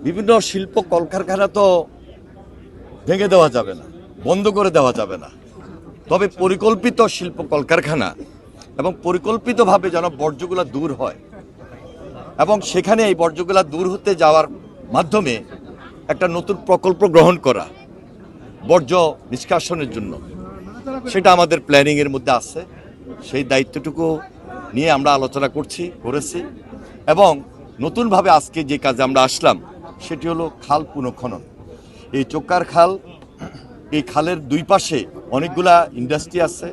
বিভিন্ন শিল্প কলকারখানা তো ভেঙে দেওয়া যাবে না, বন্ধ করে দেওয়া যাবে না, তবে পরিকল্পিত শিল্প কলকারখানা এবং পরিকল্পিতভাবে যেন বর্জ্যগুলো দূর হয় এবং সেখানে এই বর্জ্যগুলো দূর হতে যাওয়ার মাধ্যমে একটা নতুন প্রকল্প গ্রহণ করা বর্জ্য নিষ্কাশনের জন্য, সেটা আমাদের প্ল্যানিংয়ের মধ্যে আছে। সেই দায়িত্বটুকু নিয়ে আমরা আলোচনা করেছি এবং নতুনভাবে আজকে যে কাজে আমরা আসলাম সেটি হলো খাল পুনঃখনন। এই চোক্কার খাল, এই খালের দুই পাশে অনেকগুলা ইন্ডাস্ট্রি আছে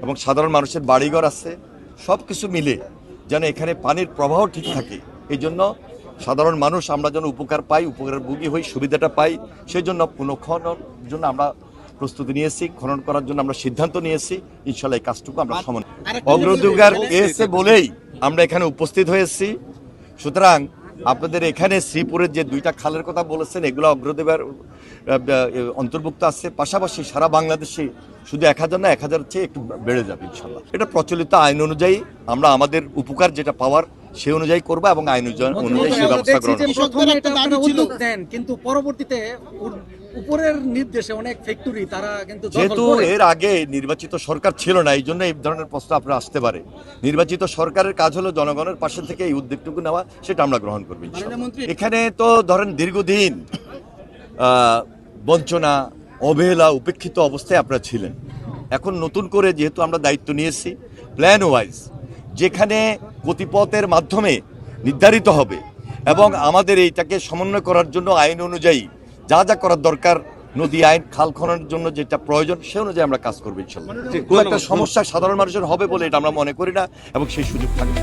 এবং সাধারণ মানুষের বাড়িঘর আছে, সব কিছু মিলে যেন এখানে পানির প্রবাহ ঠিক থাকে, এই জন্য সাধারণ মানুষ আমরা যেন উপকার পাই, উপকারের ভোগী হই, সুবিধাটা পাই, সেই জন্য পুনঃখননের জন্য আমরা প্রস্তুতি নিয়েছি, খনন করার জন্য আমরা সিদ্ধান্ত নিয়েছি। ইনশাল্লাহ এই কাজটুকু আমরা সমান অগ্রাধিকার এসে বলেই আমরা এখানে উপস্থিত হয়েছি। সুতরাং আপনাদের এখানে শ্রীপুরের যে দুইটা খালের কথা বলেছেন, এগুলো অগ্রাধিকার অন্তর্ভুক্ত আছে। পাশাপাশি সারা বাংলাদেশে শুধু 1000 না, 1000 চেয়ে একটু বেড়ে যাবে ইনশাল্লাহ। এটা প্রচলিত আইন অনুযায়ী আমরা আমাদের উপকার যেটা পাওয়ার সে অনুযায়ী করবো এবং আইন অনুযায়ী সে ব্যবস্থা গ্রহণ করবো। কিন্তু পরবর্তীতে উপরের নির্দেশে অনেক ফ্যাক্টরি তারা কিন্তু যেহেতু এর আগে নির্বাচিত সরকার ছিল না, এই জন্য এই ধরনের প্রস্তাব আপনার আসতে পারে। নির্বাচিত সরকারের কাজ হলো জনগণের পাশে থেকে এই উদ্যোগটুকু নেওয়া, সেটা আমরা গ্রহণ করবো। এখানে তো ধরেন দীর্ঘদিন বঞ্চনা, অবহেলা, উপেক্ষিত অবস্থায় আপনারা ছিলেন। এখন নতুন করে যেহেতু আমরা দায়িত্ব নিয়েছি, প্ল্যান ওয়াইজ যেখানে গতিপথের মাধ্যমে নির্ধারিত হবে এবং আমাদের এইটাকে সমন্বয় করার জন্য আইন অনুযায়ী যা যা করার দরকার, নদী আইন, খাল খননের জন্য যেটা প্রয়োজন সে অনুযায়ী আমরা কাজ করবো ইনশাল্লাহ। খুব একটা সমস্যা সাধারণ মানুষের হবে বলে এটা আমরা মনে করি না এবং সেই সুযোগ থাকবে।